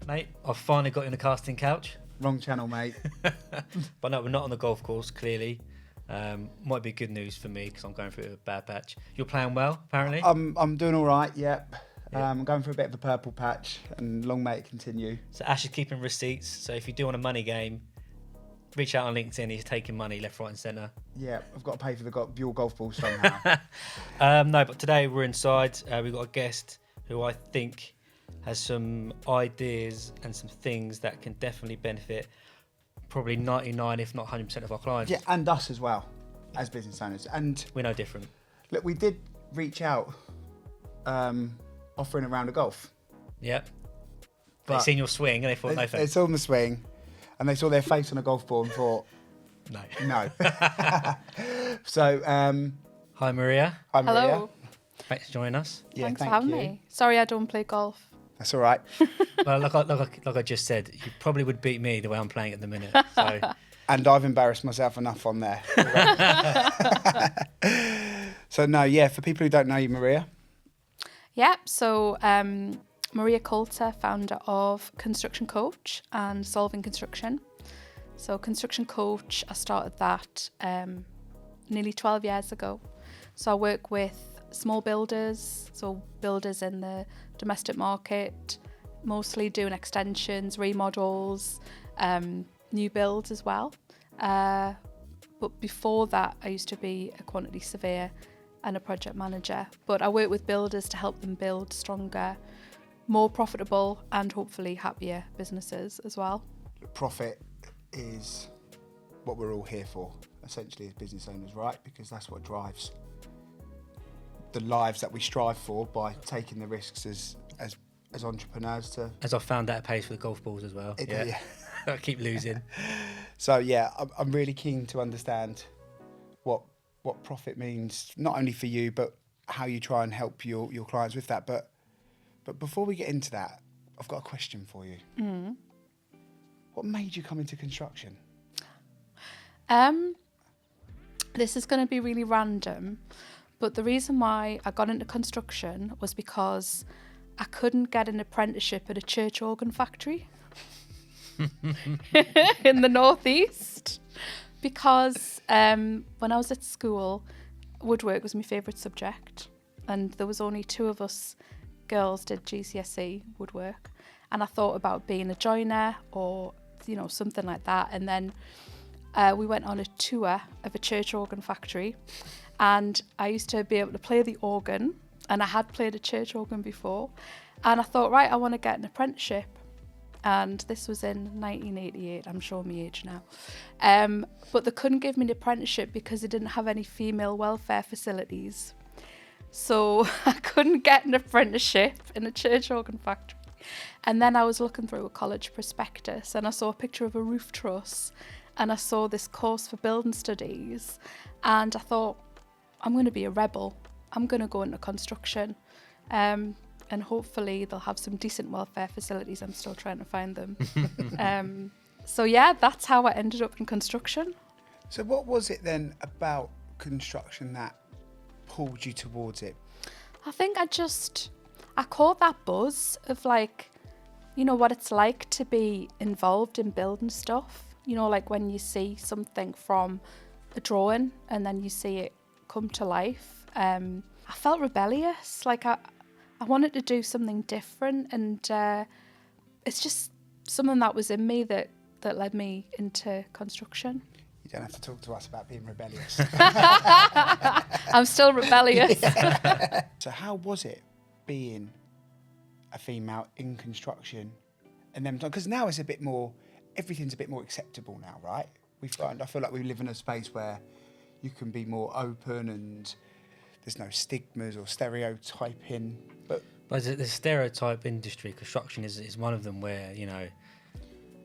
mate. I've finally got in the casting couch. Wrong channel, mate. But no, we're not on the golf course, clearly. Might be good news for me because I'm going through a bad patch. You're playing well, apparently? I'm doing all right, yep. I'm going for a bit of a purple patch, and long may it continue. So Ash is keeping receipts. So if you do want a money game, reach out on LinkedIn. He's taking money left, right and centre. Yeah, I've got to pay for the Buell golf ball somehow. No, but today we're inside. We've got a guest who I think has some ideas and some things that can definitely benefit probably 99, if not 100% of our clients. Yeah, and us as well, as business owners. And we're no different. look, we did reach out offering a round of golf. Yep. But They've seen your swing and they thought, no They thanks. saw the swing, and they saw their face on a golf ball and thought, No. no. So, Hi, Maria. hi, Maria. Hello. Thanks for joining us. Yeah, Thanks for thank having you. me. Sorry I don't play golf. That's all right. Well, like I just said, you probably would beat me the way I'm playing at the minute. So And I've embarrassed myself enough on there. So, no, yeah, for people who don't know you, Maria. Yeah, so Maria Coulter, founder of Construction Coach and Solving Construction. So Construction Coach, I started that nearly 12 years ago. So I work with small builders, so builders in the domestic market, mostly doing extensions, remodels, new builds as well. But before that, I used to be a quantity surveyor and a project manager. But I work with builders to help them build stronger, more profitable and hopefully happier businesses as well. Profit is what we're all here for, essentially, as business owners, right? Because that's what drives the lives that we strive for by taking the risks as entrepreneurs to. as I've found out, it pays for the golf balls as well. Yeah. I keep losing. So yeah, I'm really keen to understand what profit means, not only for you, but how you try and help your clients with that. But before we get into that, I've got a question for you. What made you come into construction? This is going to be really random, but the reason why I got into construction was because I couldn't get an apprenticeship at a church organ factory in the northeast, because when I was at school, woodwork was my favourite subject, and there was only 2 of us girls did GCSE woodwork, and I thought about being a joiner or something like that. And then we went on a tour of a church organ factory, and I used to be able to play the organ, and I had played a church organ before, and I thought, right, I want to get an apprenticeship. And this was in 1988, I'm showing my age now. But they couldn't give me an apprenticeship because they didn't have any female welfare facilities. So I couldn't get an apprenticeship in a church organ factory. And then I was looking through a college prospectus, and I saw a picture of a roof truss, and I saw this course for building studies, and I thought, I'm going to be a rebel. I'm going to go into construction. And hopefully they'll have some decent welfare facilities. I'm still trying to find them. So yeah, that's how I ended up in construction. So what was it then about construction that pulled you towards it? I think I caught that buzz of what it's like to be involved in building stuff. Like when you see something from a drawing and then you see it come to life. I felt rebellious. I wanted to do something different, and it's just something that was in me that led me into construction. You don't have to talk to us about being rebellious. I'm still rebellious. So how was it being a female in construction? And then, because now it's everything's a bit more acceptable now, right? I feel like we live in a space where you can be more open and there's no stigmas or stereotyping. But the stereotype industry, construction is one of them where,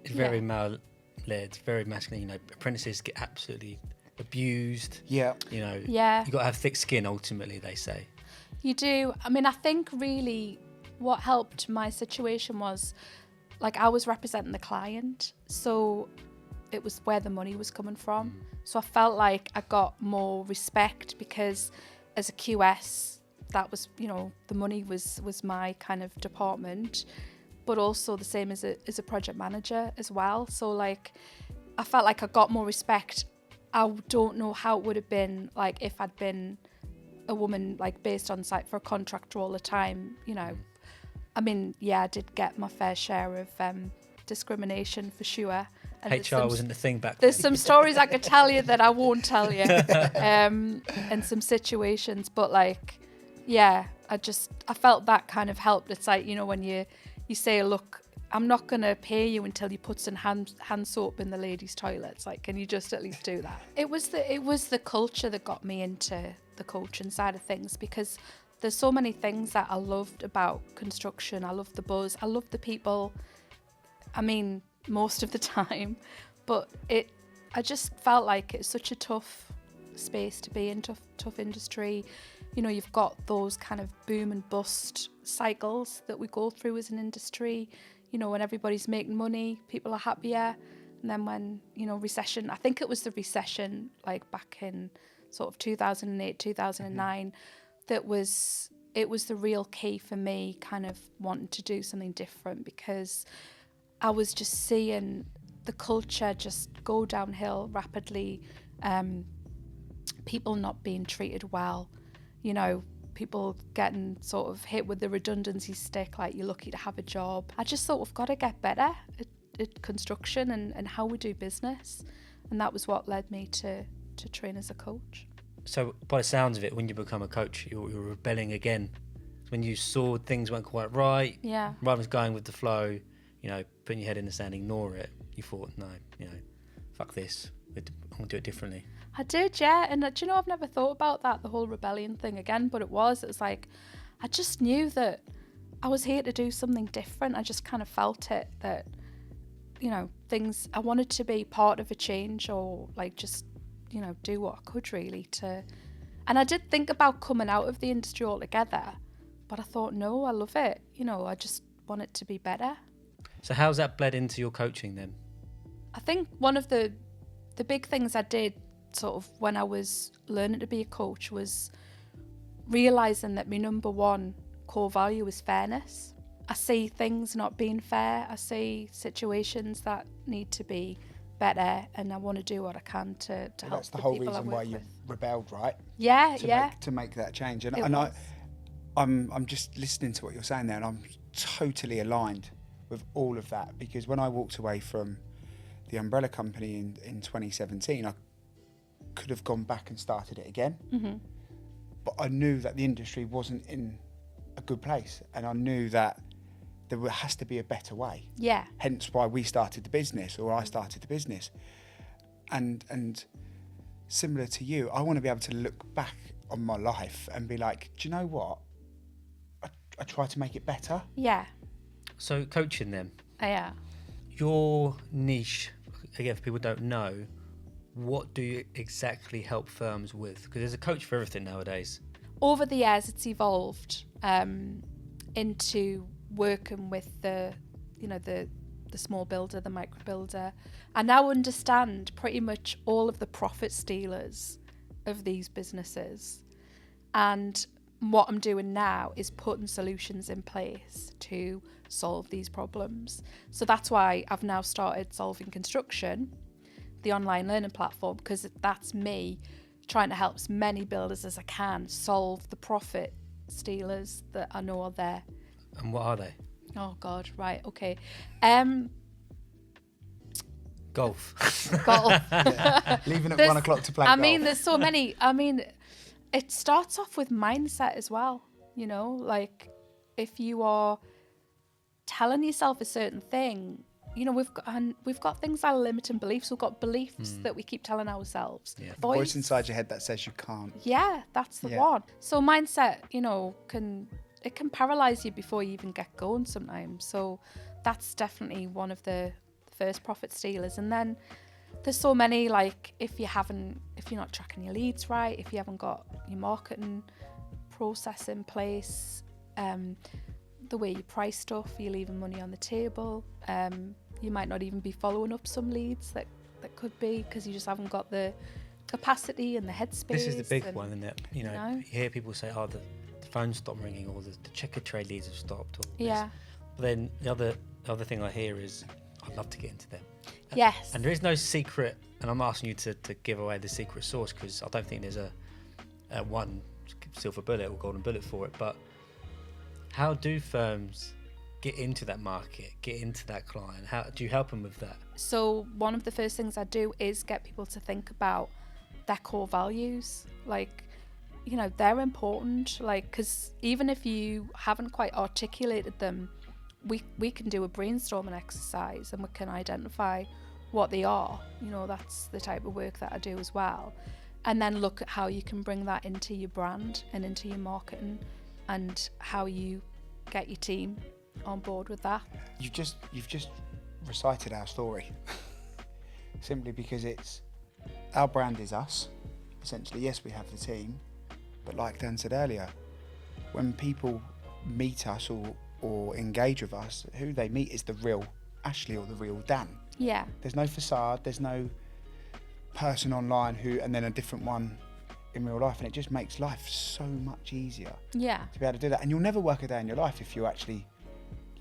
it's very male-led, very masculine. Apprentices get absolutely abused. Yeah. Yeah. You got to have thick skin, ultimately, they say. You do. I mean, I think really what helped my situation was, I was representing the client, so it was where the money was coming from. So I felt like I got more respect because as a QS, that was, the money was my kind of department. but also the same as a project manager as well. So like, I felt like I got more respect. I don't know how it would have been like if I'd been a woman like based on site for a contractor all the time, you know. I mean, yeah, I did get my fair share of discrimination for sure. And HR wasn't the thing back there's then. some stories I could tell you that I won't tell you, and some situations. But like, yeah, I felt that kind of helped. It's like, you know, when you say, look, I'm not going to pay you until you put some hand soap in the ladies' toilets. Like, can you just at least do that? It was the culture that got me into the coaching side of things, because there's so many things that I loved about construction. I loved the buzz. I loved the people. I mean, most of the time, but I just felt like it's such a tough space to be in, tough industry. You know, you've got those kind of boom and bust cycles that we go through as an industry. You know, when everybody's making money, people are happier. And then when, you know, recession, I think it was the recession, like back in sort of 2008, 2009, it was the real key for me kind of wanting to do something different, because I was just seeing the culture just go downhill rapidly. People not being treated well, you know, people getting sort of hit with the redundancy stick, like you're lucky to have a job. I just thought we've got to get better at construction and how we do business. And that was what led me to train as a coach. So by the sounds of it, when you become a coach, you're rebelling again. When you saw things weren't quite right, yeah, rather than going with the flow, you know, putting your head in the sand, ignore it, you thought, no, you know, fuck this, I'm going to do it differently. I did, yeah. And do you know, I've never thought about that, the whole rebellion thing again, but it was like, I just knew that I was here to do something different. I just kind of felt it, that, you know, things, I wanted to be part of a change, or like just, you know, do what I could really to. And I did think about coming out of the industry altogether, but I thought, no, I love it. You know, I just want it to be better. So how's that bled into your coaching then? I think one of the big things I did sort of when I was learning to be a coach was realising that my number one core value is fairness. I see things not being fair. I see situations that need to be better, and I want to do what I can to help the people I work with. That's the whole reason why you rebelled, right? Yeah, To make that change. And was. I'm just listening to what you're saying there, and I'm totally aligned with all of that, because when I walked away from the umbrella company in 2017, I could have gone back and started it again. Mm-hmm. But I knew that the industry wasn't in a good place, and I knew that there has to be a better way. Yeah. Hence why we started the business, or I started the business. And similar to you, I want to be able to look back on my life and be like, do you know what? I tried to make it better. Yeah. So coaching them. Yeah. Your niche, again, for people who don't know, what do you exactly help firms with? Because there's a coach for everything nowadays. Over the years, it's evolved into working with the small builder, the micro builder. I now understand pretty much all of the profit stealers of these businesses. And what I'm doing now is putting solutions in place to solve these problems. So that's why I've now started Solving Construction, the online learning platform, because that's me trying to help as many builders as I can solve the profit stealers that I know are there. And what are they? Oh God, right, okay. Golf. Golf. Yeah. Leaving at 1 o'clock to play golf. mean, there's so many. I mean, it starts off with mindset as well, you know, like if you are telling yourself a certain thing, you know, we've got things like limiting beliefs. We've got beliefs that we keep telling ourselves. Yeah. Voice inside your head that says you can't. Yeah, that's the one. So mindset, you know, can paralyze you before you even get going sometimes. So that's definitely one of the first profit stealers. And then there's so many, like if you're not tracking your leads right, if you haven't got your marketing process in place, the way you price stuff, you're leaving money on the table. You might not even be following up some leads that could be, because you just haven't got the capacity and the headspace. This is the big one, isn't it? You hear people say, oh, the phone stopped ringing, or the checker trade leads have stopped, or But then the other thing I hear is I'd love to get into them. Yes. And there is no secret, and I'm asking you to give away the secret sauce, because I don't think there's a one silver bullet or golden bullet for it. But how do firms get into that market, get into that client? How do you help them with that? So one of the first things I do is get people to think about their core values. Like, you know, they're important. Like, because even if you haven't quite articulated them, we can do a brainstorming exercise and we can identify what they are. You know, that's the type of work that I do as well. And then look at how you can bring that into your brand and into your marketing, and how you get your team on board with that. You've just recited our story. Simply because it's our brand is us. Essentially, yes, we have the team, but like Dan said earlier, when people meet us or engage with us, who they meet is the real Ashley or the real Dan. Yeah. There's no facade, there's no person online and then a different one in real life, and it just makes life so much easier Yeah. to be able to do that. And you'll never work a day in your life if you actually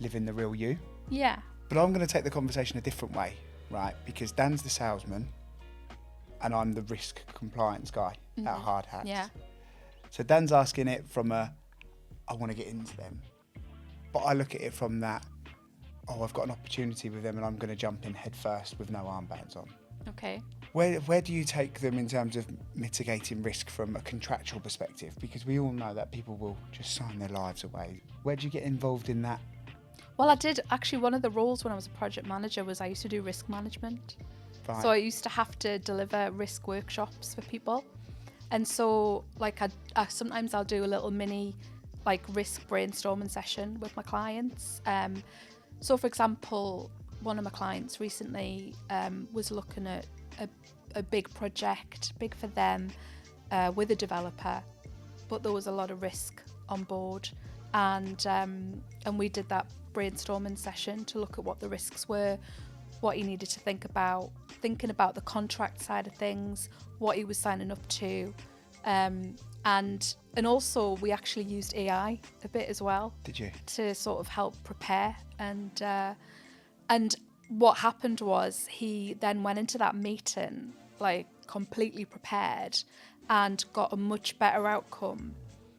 live in the real you. Yeah. But I'm going to take the conversation a different way, right? Because Dan's the salesman and I'm the risk compliance guy at Hard Hats. Yeah. So Dan's asking it from I want to get into them. But I look at it from that, I've got an opportunity with them and I'm going to jump in head first with no armbands on. Okay. Where do you take them in terms of mitigating risk from a contractual perspective? Because we all know that people will just sign their lives away. Where do you get involved in that? Well, I did actually, one of the roles when I was a project manager was I used to do risk management. Right. So I used to have to deliver risk workshops for people. And so like I sometimes I'll do a little mini like risk brainstorming session with my clients. So for example, one of my clients recently was looking at a big project, big for them, with a developer, but there was a lot of risk on board, and we did that brainstorming session to look at what the risks were, what he needed to think about, thinking about the contract side of things, what he was signing up to, and also we actually used AI a bit as well. Did you? To sort of help prepare, and what happened was he then went into that meeting like completely prepared and got a much better outcome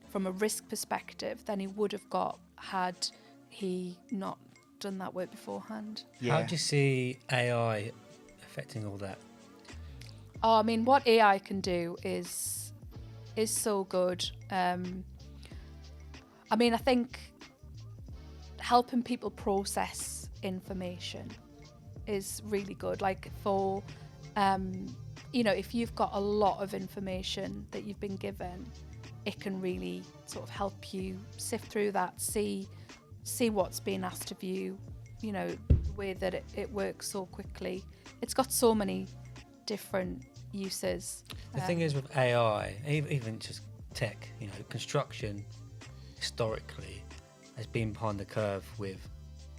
from a risk perspective than he would have got had he not done that work beforehand. Yeah. How do you see AI affecting all that? Oh, I mean, what AI can do is so good. I mean, I think helping people process information is really good. Like for, you know, if you've got a lot of information that you've been given, it can really sort of help you sift through that, see what's being asked of you, you know, the way that it works so quickly. It's got so many different uses. The thing is with AI, even just tech, you know, construction historically has been behind the curve with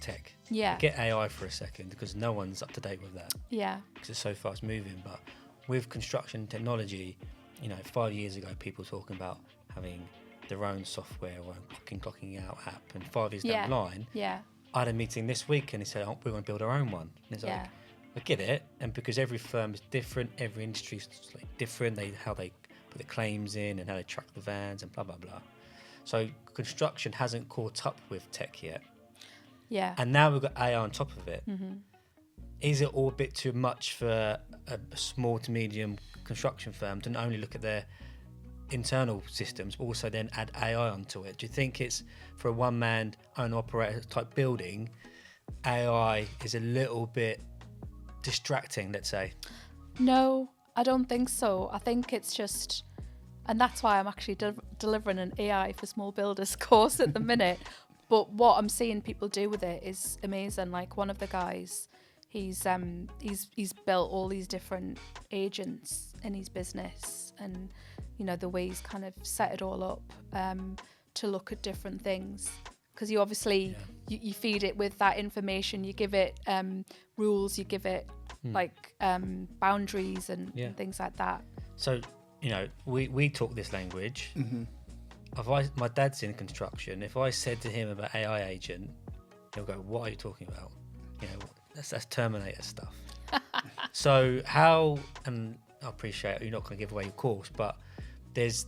tech. Yeah. Get AI for a second, because no one's up to date with that, Yeah. because it's so fast moving. But with construction technology, you know, 5 years ago, people were talking about having their own software or clocking out app, and 5 years down the line, Yeah. I had a meeting this week and he said, we're going to build our own one. And it's Yeah. like, I get it, and because every firm is different, every industry is like different, how they put the claims in and how they track the vans and blah, blah, blah. So construction hasn't caught up with tech yet. Yeah. And now we've got AI on top of it. Mm-hmm. Is it all a bit too much for a small to medium construction firm to not only look at their internal systems, but also then add AI onto it? Do you think it's, for a one-man owner-operator type building, AI is a little bit distracting, let's say? No, I don't think so. I think it's just, and that's why I'm actually delivering an AI for small builders course at the minute. But what I'm seeing people do with it is amazing. Like one of the guys, he's built all these different agents in his business, and you know the way he's kind of set it all up to look at different things. Because you obviously you feed it with that information, you give it rules, you give it like boundaries and things like that. So, you know, we talk this language. Mm-hmm. My dad's in construction. If I said to him about AI agent, They'll go, what are you talking about? You know, that's Terminator stuff. So how, and I appreciate you're not going to give away your course, but there's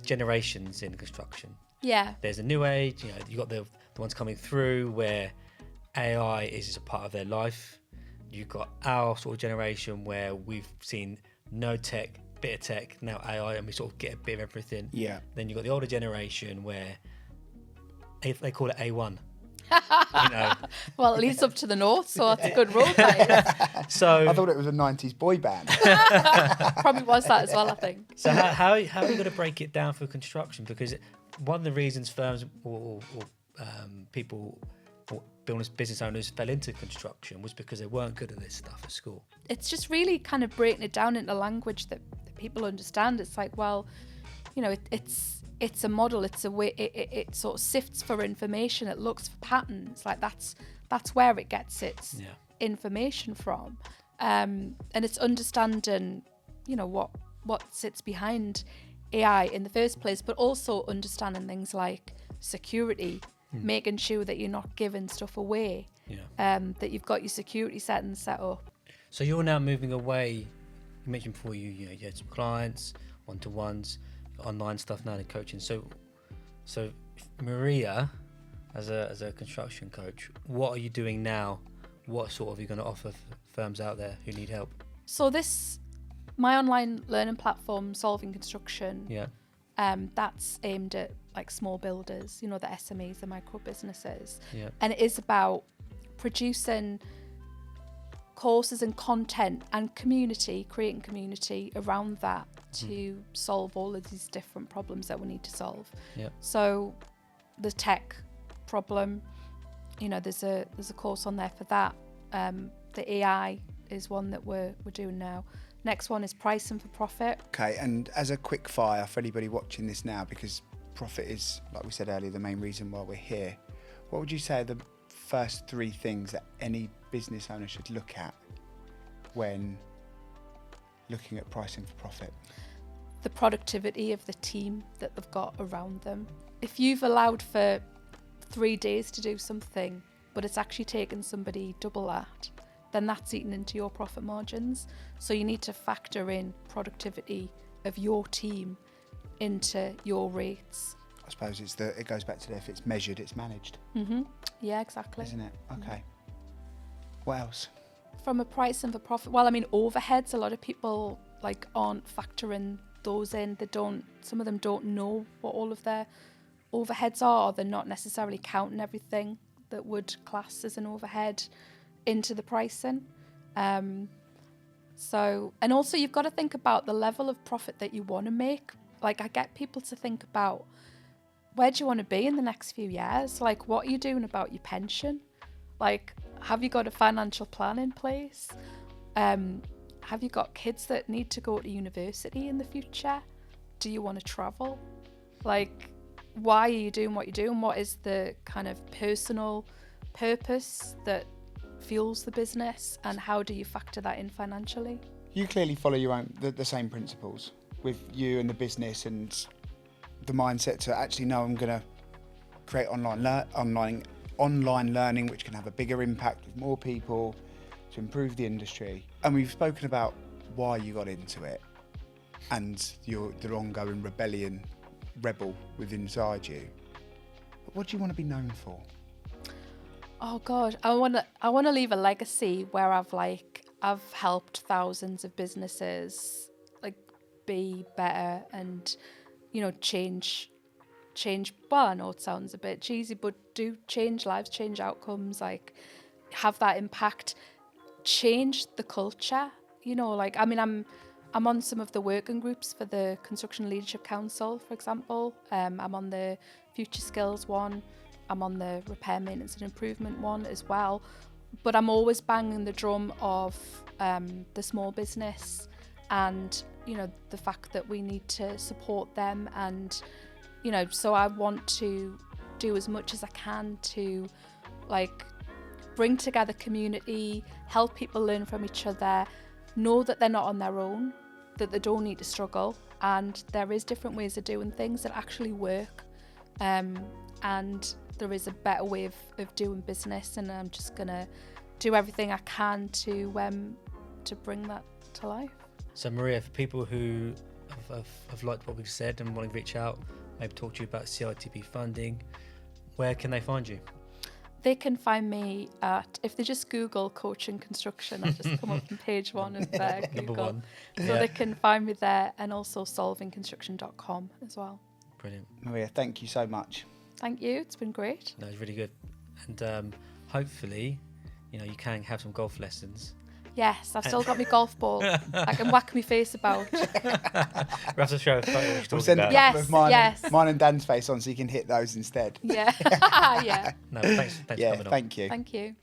generations in construction. Yeah. There's a new age, you know, you got the ones coming through where AI is just a part of their life. You've got our sort of generation where we've seen no tech, bit of tech, now AI, and we sort of get a bit of everything. Yeah. Then you've got the older generation where they call it A1. You know. Well, it leads up to the north, so that's a good road, guys. So I thought it was a 90s boy band. Probably was that as well, I think. So how are you going to break it down for construction? Because one of the reasons firms or people or business owners fell into construction was because they weren't good at this stuff at school. It's just really kind of breaking it down into language that people understand. It's like, well, you know, it's a model. It's a way. It sort of sifts for information. It looks for patterns. Like that's where it gets its information from, and it's understanding, you know, what sits behind AI in the first place, but also understanding things like security, making sure that you're not giving stuff away, that you've got your security settings set up. So you're now moving away. You mentioned before you had some clients, one-to-ones, online stuff now, and coaching. So Maria, as a construction coach, what are you doing now? What sort of are you going to offer firms out there who need help? So my online learning platform, Solving Construction, that's aimed at like small builders, you know, the SMEs, the micro businesses. Yeah. And it is about producing courses and content and creating community around that to solve all of these different problems that we need to solve. Yeah. So the tech problem, you know, there's a course on there for that. The AI is one that we're doing now. Next one is pricing for profit. Okay, and as a quick fire for anybody watching this now, because profit is, like we said earlier, the main reason why we're here, what would you say are the first 3 things that any business owner should look at when looking at pricing for profit? The productivity of the team that they've got around them. If you've allowed for 3 days to do something, but it's actually taken somebody double that, then that's eaten into your profit margins. So you need to factor in productivity of your team into your rates. I suppose it goes back to if it's measured, it's managed. Mm-hmm. Yeah, exactly. Isn't it? Okay. What else? From a pricing for profit, well, I mean, overheads, a lot of people aren't factoring those in. Some of them don't know what all of their overheads are, or they're not necessarily counting everything that would class as an overhead into the pricing. So, and also you've got to think about the level of profit that you want to make. Like, I get people to think about, where do you want to be in the next few years? Like, what are you doing about your pension? Like, have you got a financial plan in place? Have you got kids that need to go to university in the future? Do you want to travel? Like, why are you doing what you're doing? What is the kind of personal purpose that fuels the business, and how do you factor that in financially? You clearly follow your own the same principles with you and the business, and the mindset to actually know I'm going to create online learning, which can have a bigger impact with more people to improve the industry. And we've spoken about why you got into it and the ongoing rebel within inside you. But what do you want to be known for? Oh God, I want to leave a legacy where I've helped thousands of businesses be better and, you know, change. Well, I know it sounds a bit cheesy, but do change lives, change outcomes, have that impact, change the culture. You know, I mean, I'm on some of the working groups for the Construction Leadership Council, for example. I'm on the Future Skills one. I'm on the Repair, Maintenance and Improvement one as well. But I'm always banging the drum of the small business and, you know, the fact that we need to support them. And, you know, so I want to do as much as I can to, bring together community, help people learn from each other, know that they're not on their own, that they don't need to struggle, and there is different ways of doing things that actually work. And there is a better way of doing business, and I'm just gonna do everything I can to bring that to life. So Maria, for people who have liked what we've said and want to reach out, maybe talk to you about CITB funding, where can they find you? They can find me at, if they just Google coaching construction, I'll just come up on page 1 of Google. Number 1. So Yeah. they can find me there, and also solvingconstruction.com as well. Brilliant. Maria, thank you so much. Thank you. It's been great. No, it's really good. And hopefully, you can have some golf lessons. Yes, I've still got my golf ball. I can whack my face about. We'll have to show a photo We'll talking send a about. Yes, couple of mine, yes. mine and Dan's face on so you can hit those instead. Yeah. Yeah. No, thanks for Yeah, coming on. thank you. Thank you.